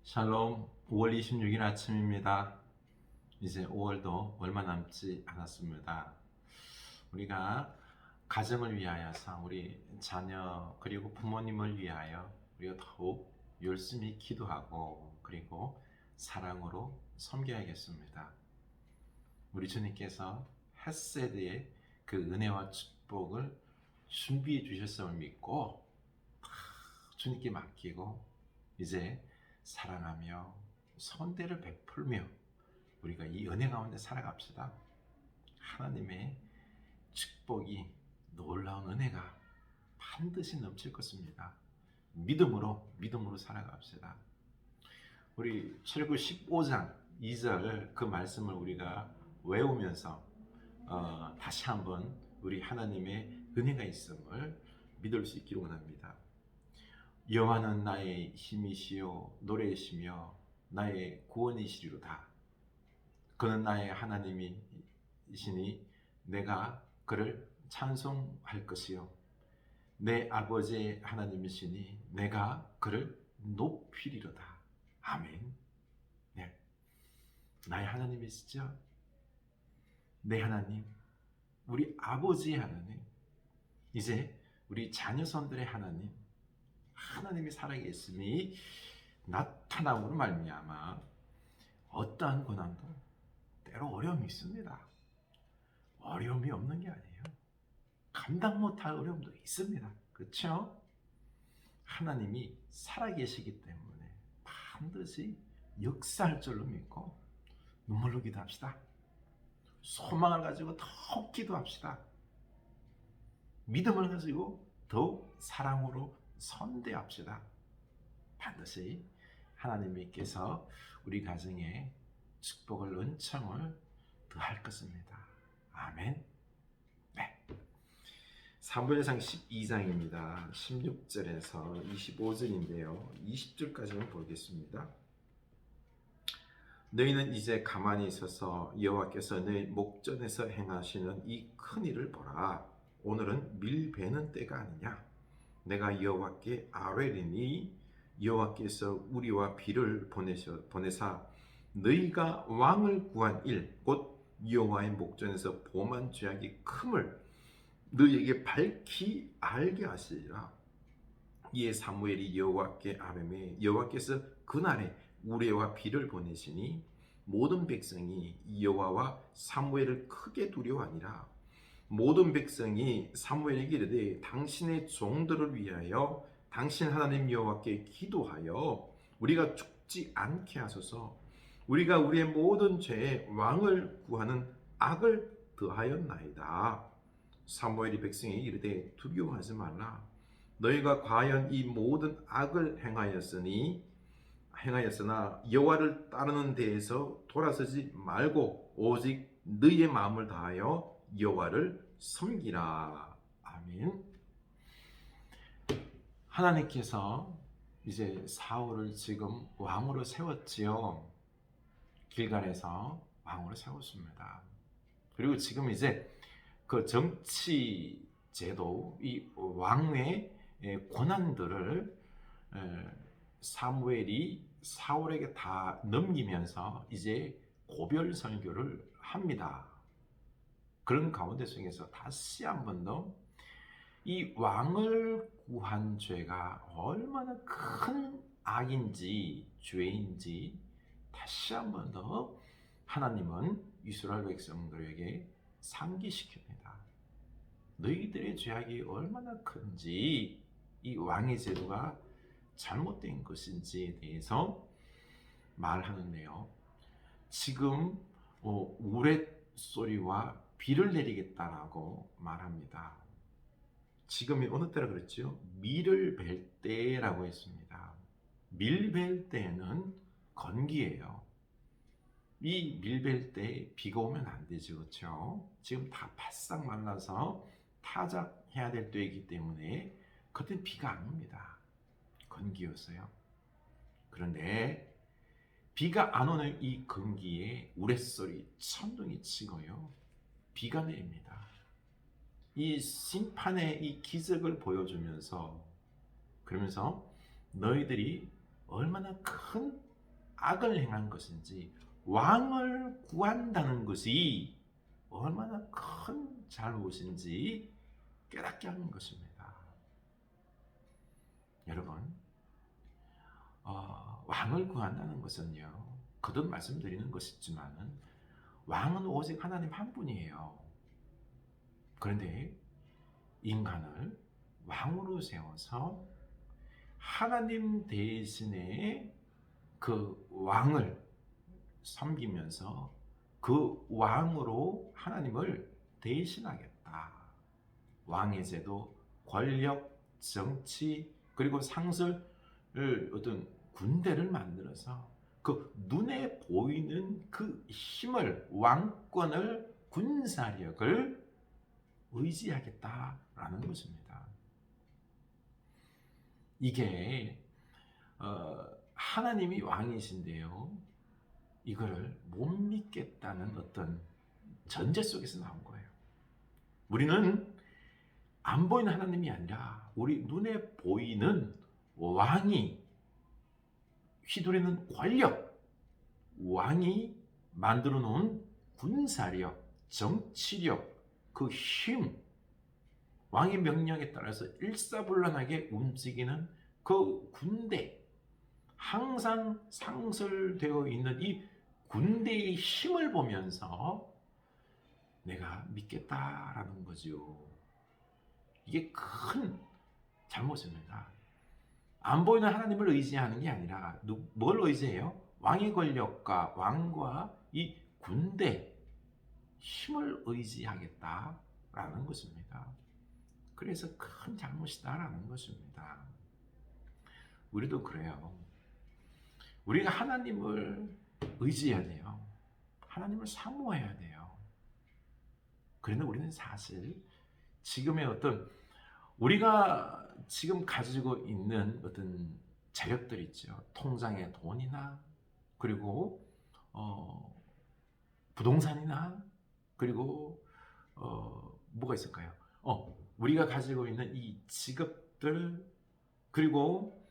샬롬. 5월 26일 아침입니다. 이제 5월도 얼마 남지 않았습니다. 우리가 가정을 위하여서 우리 자녀 그리고 부모님을 위하여 우리가 더욱 열심히 기도하고 그리고 사랑으로 섬겨야겠습니다. 우리 주님께서 헤세드의 그 은혜와 축복을 준비해 주셨음을 믿고 주님께 맡기고 이제 사랑하며 선대를 베풀며 우리가 이 은혜 가운데 살아갑시다. 하나님의 축복이, 놀라운 은혜가 반드시 넘칠 것입니다. 믿음으로 살아갑시다. 우리 출애굽 15장 2절 그 말씀을 우리가 외우면서 다시 한번 우리 하나님의 은혜가 있음을 믿을 수 있기를 원합니다. 여호와는 나의 힘이시요 노래이시며 나의 구원이시리로다. 그는 나의 하나님이시니 내가 그를 찬송할 것이요 내 아버지의 하나님이시니 내가 그를 높이리로다. 아멘. 네, 나의 하나님이시죠? 내 하나님, 우리 아버지의 하나님, 이제 우리 자녀선들의 하나님, 하나님이 살아계심이 나타남으로 말미암아 어떠한 고난도 때로 어려움이 있습니다. 어려움이 없는 게 아니에요. 감당 못할 어려움도 있습니다. 그렇죠? 하나님이 살아계시기 때문에 반드시 역사할 줄로 믿고 눈물로 기도합시다. 소망을 가지고 더욱 기도합시다. 믿음을 가지고 더욱 사랑으로 선대합시다. 반드시 하나님께서 우리 가정에 축복을, 은총을 더할 것입니다. 아멘. 네. 사무엘상 12장입니다. 16절에서 25절인데요. 20절까지는 보겠습니다. 너희는 이제 가만히 있어서 여호와께서 너희 목전에서 행하시는 이 큰 일을 보라. 오늘은 밀 베는 때가 아니냐. 내가 여호와께 아뢰리니 여호와께서 우리와 비를 보내사 너희가 왕을 구한 일 곧 여호와의 목전에서 범한 죄악이 큼을 너희에게 밝히 알게 하시리라. 이에 사무엘이 여호와께 아뢰매 여호와께서 그날에 우레와 비를 보내시니 모든 백성이 여호와와 사무엘을 크게 두려워하니라. 모든 백성이 사무엘에게 이르되 당신의 종들을 위하여 당신 하나님 여호와께 기도하여 우리가 죽지 않게 하소서. 우리가 우리의 모든 죄에 왕을 구하는 악을 더하였나이다. 사무엘이 백성에게 이르되 두려워하지 말라. 너희가 과연 이 모든 악을 행하였으나 여호와를 따르는 데에서 돌아서지 말고 오직 너희의 마음을 다하여 여호와를 섬기라. 아멘. 하나님께서 이제 사울을 지금 왕으로 세웠지요. 길갈에서 왕으로 세웠습니다. 그리고 지금 이제 그 정치 제도, 이 왕의 권한들을 사무엘이 사울에게 다 넘기면서 이제 고별 설교를 합니다. 그런 가운데 속에서 다시 한 번 더 이 왕을 구한 죄가 얼마나 큰 악인지 죄인지 다시 한 번 더 하나님은 이스라엘 백성들에게 상기시킵니다. 너희들의 죄악이 얼마나 큰지, 이 왕의 제도가 잘못된 것인지에 대해서 말하는데요. 지금 우레소리와 비를 내리겠다라고 말합니다. 지금이 어느 때라 그랬죠? 밀을 벨 때라고 했습니다. 밀 벨 때는 건기예요. 이 밀 벨 때 비가 오면 안 되죠, 그렇죠? 지금 다 바싹 말라서 타작해야 될 때이기 때문에 그때 비가 안 옵니다. 건기였어요. 그런데 비가 안 오는 이 건기에 우레소리, 천둥이 치고요. 비가 내립니다. 이 심판의 이 기적을 보여주면서 그러면서 너희들이 얼마나 큰 악을 행한 것인지 왕을 구한다는 것이 얼마나 큰 잘못인지 깨닫게 하는 것입니다. 여러분, 왕을 구한다는 것은요, 거듭 말씀드리는 것이지만 왕은 오직 하나님 한 분이에요. 그런데 인간을 왕으로 세워서 하나님 대신에 그 왕을 섬기면서 그 왕으로 하나님을 대신하겠다. 왕의 제도, 권력, 정치, 그리고 상설을 어떤 군대를 만들어서 그 눈에 보이는 그 힘을, 왕권을, 군사력을 의지하겠다라는 것입니다. 이게 하나님이 왕이신데요, 이거를 못 믿겠다는 어떤 전제 속에서 나온 거예요. 우리는 안 보이는 하나님이 아니라 우리 눈에 보이는 왕이 휘두르는 권력, 왕이 만들어 놓은 군사력, 정치력, 그 힘, 왕의 명령에 따라서 일사불란하게 움직이는 그 군대, 항상 상설되어 있는 이 군대의 힘을 보면서 내가 믿겠다라는 거죠. 이게 큰 잘못입니다. 안 보이는 하나님을 의지하는 게 아니라 뭘 의지해요? 왕의 권력과 왕과 이 군대 힘을 의지하겠다라는 것입니다. 그래서 큰 잘못이다라는 것입니다. 우리도 그래요. 우리가 하나님을 의지해야 돼요. 하나님을 사모해야 돼요. 그런데 우리는 사실 지금의 어떤 우리가 지금 가지고 있는 어떤 재력들 있죠. 통장에 돈이나 그리고 부동산이나 그리고 뭐가 있을까요? 우리가 가지고 있는 이 직업들 그리고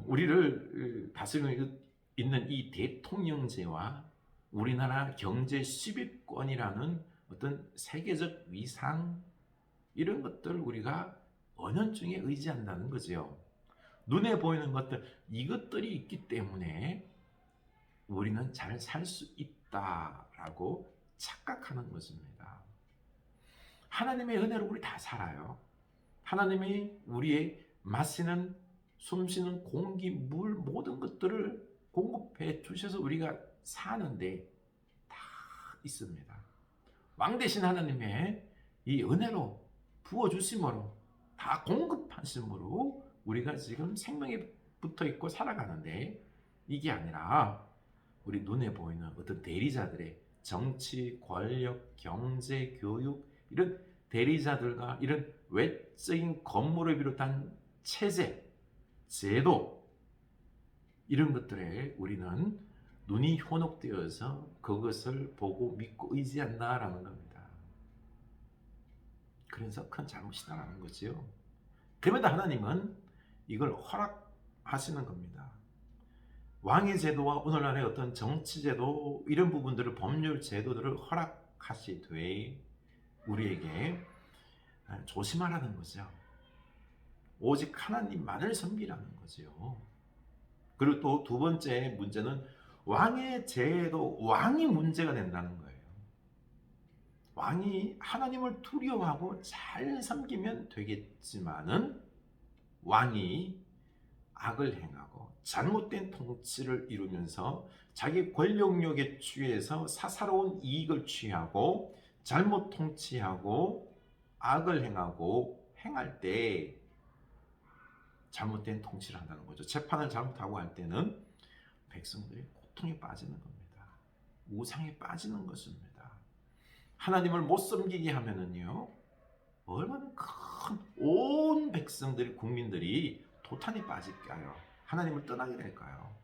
우리를 다스리고 있는 이 대통령제와 우리나라 경제 10위권이라는 어떤 세계적 위상 이런 것들을 우리가 은연중에 의지한다는 거죠. 눈에 보이는 것들 이것들이 있기 때문에 우리는 잘 살 수 있다라고 착각하는 것입니다. 하나님의 은혜로 우리 다 살아요. 하나님이 우리의 마시는 숨쉬는 공기, 물 모든 것들을 공급해 주셔서 우리가 사는데 다 있습니다. 왕 대신 하나님의 이 은혜로 부어주심으로 다 공급하심으로 우리가 지금 생명이 붙어 있고 살아가는데 이게 아니라 우리 눈에 보이는 어떤 대리자들의 정치, 권력, 경제, 교육 이런 대리자들과 이런 외적인 건물을 비롯한 체제, 제도 이런 것들에 우리는 눈이 현혹되어서 그것을 보고 믿고 의지한다라는 겁니다. 그래서 큰 잘못이다라는 거지요. 그럼에도 하나님은 이걸 허락하시는 겁니다. 왕의 제도와 오늘날의 어떤 정치 제도 이런 부분들을 법률 제도들을 허락하시되 우리에게 조심하라는 거죠. 오직 하나님만을 섬기라는 거죠. 그리고 또 두 번째 문제는 왕의 제도, 왕이 문제가 된다는 거예요. 왕이 하나님을 두려워하고 잘 섬기면 되겠지만은 왕이 악을 행하고 잘못된 통치를 이루면서 자기 권력력에 취해서 사사로운 이익을 취하고 잘못 통치하고 악을 행하고 행할 때 잘못된 통치를 한다는 거죠. 재판을 잘못하고 할 때는 백성들이 고통에 빠지는 겁니다. 우상에 빠지는 것입니다. 하나님을 못 섬기게 하면은요, 얼마나 큰 온 백성들이 국민들이 도탄이 빠질까요? 하나님을 떠나게 될까요?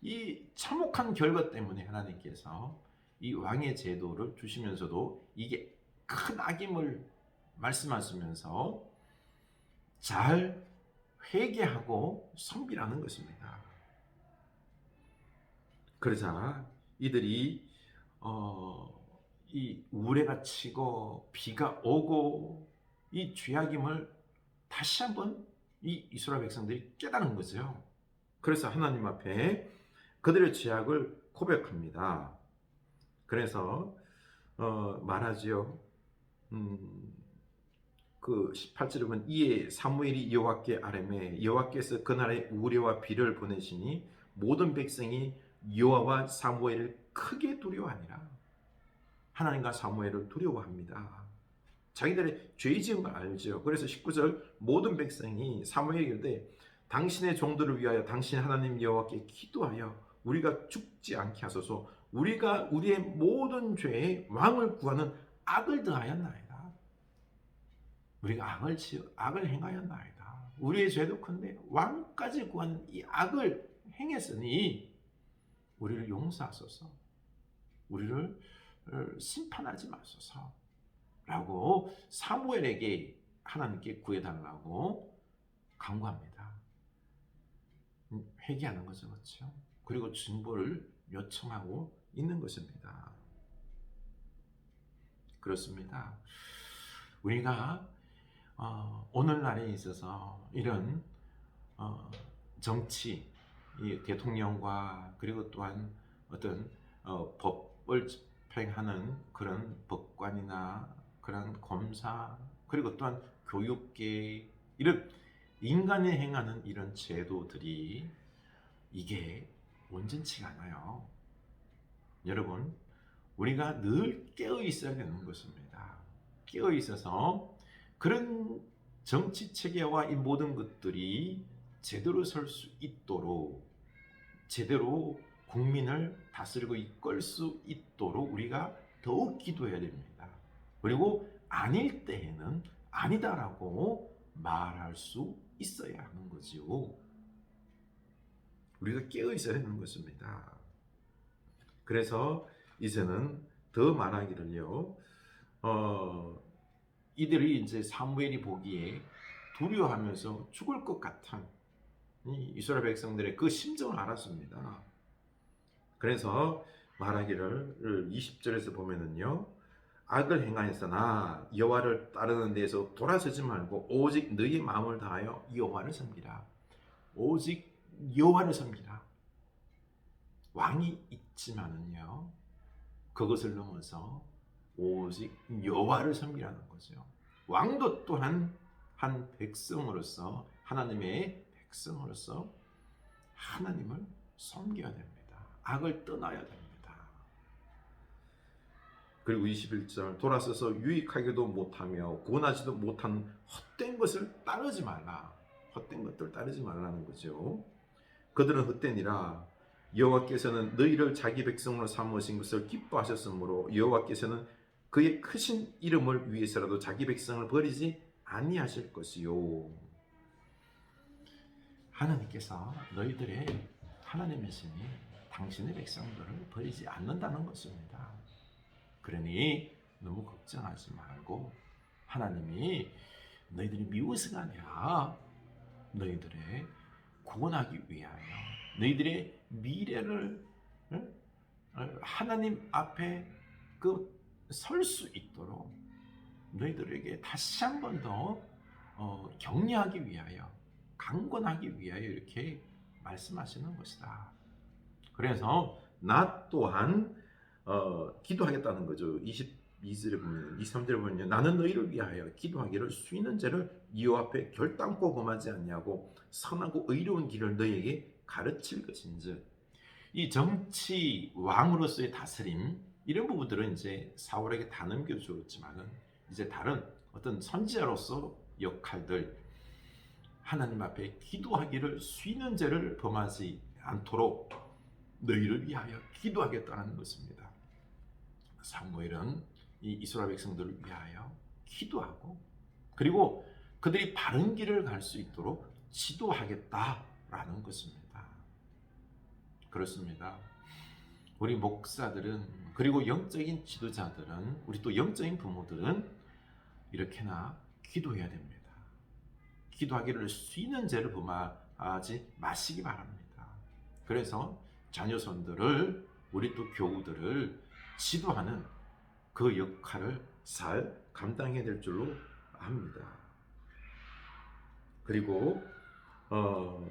이 참혹한 결과 때문에 하나님께서 이 왕의 제도를 주시면서도 이게 큰 악임을 말씀하시면서 잘 회개하고 섬기라는 것입니다. 그러자 이들이 이 우레가 치고 비가 오고 이 죄악임을 다시 한번 이 이스라엘 백성들이 깨달은 거죠. 그래서 하나님 앞에 그들의 죄악을 고백합니다. 그래서 말하지요. 그 18절에 보면 이에 사무엘이 여호와께 아뢰매 여호와께서 그날에 우레와 비를 보내시니 모든 백성이 여호와와 사무엘을 크게 두려워하니라. 하나님과 사무엘을 두려워합니다. 자기들의 죄 지은 걸 알죠. 그래서 19절 모든 백성이 사무엘에게 이르되 당신의 종들을 위하여 당신 하나님 여호와께 기도하여 우리가 죽지 않게 하소서. 우리가 우리의 모든 죄에 왕을 구하는 악을 더하였나이다. 우리가 악을 행하였나이다. 우리의 죄도 큰데 왕까지 구하는 이 악을 행했으니 우리를 용서하소서. 우리를 심판하지 마소서. 라고 사무엘에게 하나님께 구해달라고 간구합니다. 회개하는 거죠. 그렇죠? 그리고 징벌을 요청하고 있는 것입니다. 그렇습니다. 우리가 오늘날에 있어서 이런 정치, 대통령과 그리고 또한 어떤 법을 집행하는 그런 법관이나 그런 검사 그리고 또한 교육계 이런 인간이 행하는 이런 제도들이 이게 온전치가 않아요. 여러분 우리가 늘 깨어 있어야 되는 것입니다. 깨어 있어서 그런 정치 체계와 이 모든 것들이 제대로 설 수 있도록 제대로 국민을 다스리고 이끌 수 있도록 우리가 더욱 기도해야 됩니다. 그리고 아닐 때에는 아니다라고 말할 수 있어야 하는 거지요. 우리가 깨어 있어야 하는 것입니다. 그래서 이제는 더 말하기를요. 이들이 이제 사무엘이 보기에 두려워하면서 죽을 것 같은 이 이스라엘 백성들의 그 심정을 알았습니다. 그래서 말하기를 20절에서 보면은요. 악을 행하였으나 여호와를 따르는 데에서 돌아서지 말고 오직 너희 마음을 다하여 여호와를 섬기라. 오직 여호와를 섬기라. 왕이 있지만은요. 그것을 넘어서 오직 여호와를 섬기라는 거죠. 왕도 또한 한 백성으로서 하나님의 백성으로서 하나님을 섬겨야 됩니다. 악을 떠나야 됩니다. 그리고 21절 돌아서서 유익하기도 못하며 구원하지도 못한 헛된 것을 따르지 말라. 헛된 것들 따르지 말라는 거죠. 그들은 헛되니라. 여호와께서는 너희를 자기 백성으로 삼으신 것을 기뻐하셨으므로 여호와께서는 그의 크신 이름을 위해서라도 자기 백성을 버리지 아니하실 것이요. 하나님께서 너희들의 하나님이시니 당신의 백성들을 버리지 않는다는 것입니다. 그러니 너무 걱정하지 말고 하나님이 너희들이 미워서가 아니라 너희들의 구원하기 위하여 너희들의 미래를 하나님 앞에 설 수 있도록 너희들에게 다시 한 번 더 격려하기 위하여 강권하기 위하여 이렇게 말씀하시는 것이다. 그래서 나 또한 기도하겠다는 거죠. 22절에 보면 23절에 보면 나는 너희를 위하여 기도하기를 수 있는 죄를 여호와 앞에 결단코 범하지 않냐고 선하고 의로운 길을 너희에게 가르칠 것인즉 이 정치 왕으로서의 다스림 이런 부분들은 이제 사울에게 다 넘겨주었지만은 이제 다른 어떤 선지자로서 역할들 하나님 앞에 기도하기를 수 있는 죄를 범하지 않도록 너희를 위하여 기도하겠다는 것입니다. 사무엘은 이 이스라엘 백성들을 위하여 기도하고 그리고 그들이 바른 길을 갈 수 있도록 지도하겠다라는 것입니다. 그렇습니다. 우리 목사들은 그리고 영적인 지도자들은 우리 또 영적인 부모들은 이렇게나 기도해야 됩니다. 기도하기를 수 있는 죄를 범하지 마시기 바랍니다. 그래서 자녀손들을, 우리 또 교우들을 지도하는 그 역할을 잘 감당해야 될 줄로 압니다. 그리고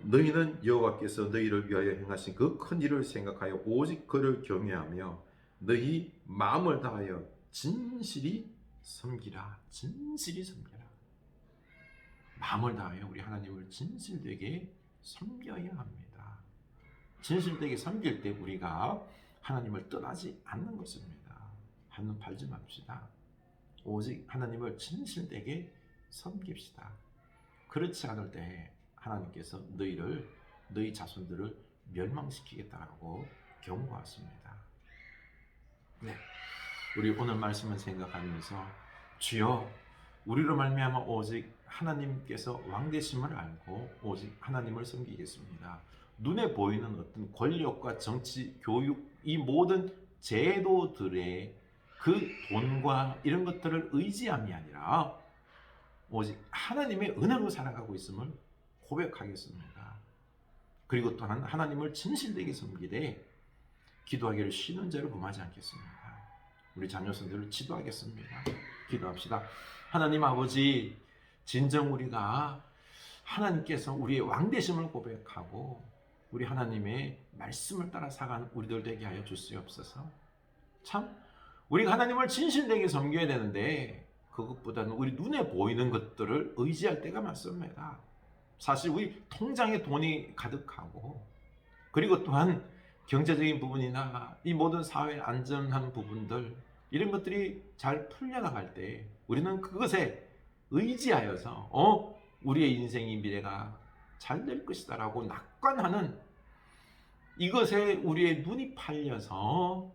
너희는 여호와께서 너희를 위하여 행하신 그 큰 일을 생각하여 오직 그를 경외하며 너희 마음을 다하여 진실이 섬기라. 진실이 섬기라. 마음을 다하여 우리 하나님을 진실되게 섬겨야 합니다. 진실되게 섬길 때 우리가 하나님을 떠나지 않는 것입니다. 한눈 팔지 맙시다. 오직 하나님을 진실되게 섬깁시다. 그렇지 않을 때 하나님께서 너희 자손들을 멸망시키겠다라고 경고하십니다. 네, 우리 오늘 말씀을 생각하면서 주여, 우리로 말미암아 오직 하나님께서 왕 되심을 알고 오직 하나님을 섬기겠습니다. 눈에 보이는 어떤 권력과 정치, 교육, 이 모든 제도들의 그 돈과 이런 것들을 의지함이 아니라 오직 하나님의 은혜로 살아가고 있음을 고백하겠습니다. 그리고 또한 하나님을 진실되게 섬기되 기도하기를 쉬는 죄를 범하지 않겠습니다. 우리 자녀선들을 지도하겠습니다. 기도합시다. 하나님 아버지, 진정 우리가 하나님께서 우리의 왕되심을 고백하고 우리 하나님의 말씀을 따라 살아가는 우리들 되게 하여 주시옵소서. 참 우리가 하나님을 진실되게 섬겨야 되는데 그것보다는 우리 눈에 보이는 것들을 의지할 때가 많습니다. 사실 우리 통장에 돈이 가득하고 그리고 또한 경제적인 부분이나 이 모든 사회 안전한 부분들 이런 것들이 잘 풀려나갈 때 우리는 그것에 의지하여서 우리의 인생의 미래가 잘 될 것이다 라고 낙관하는 이것에 우리의 눈이 팔려서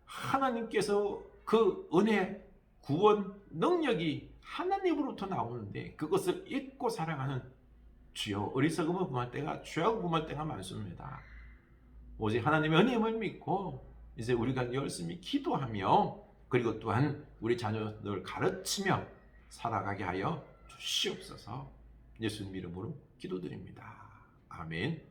하나님께서 그 은혜, 구원, 능력이 하나님으로부터 나오는데 그것을 잊고 살아가는 주여 어리석음을 범할 때가 죄악을 범할 때가 많습니다. 오직 하나님의 은혜를 믿고 이제 우리가 열심히 기도하며 그리고 또한 우리 자녀들 가르치며 살아가게 하여 주시옵소서. 예수님 이름으로 기도드립니다. 아멘.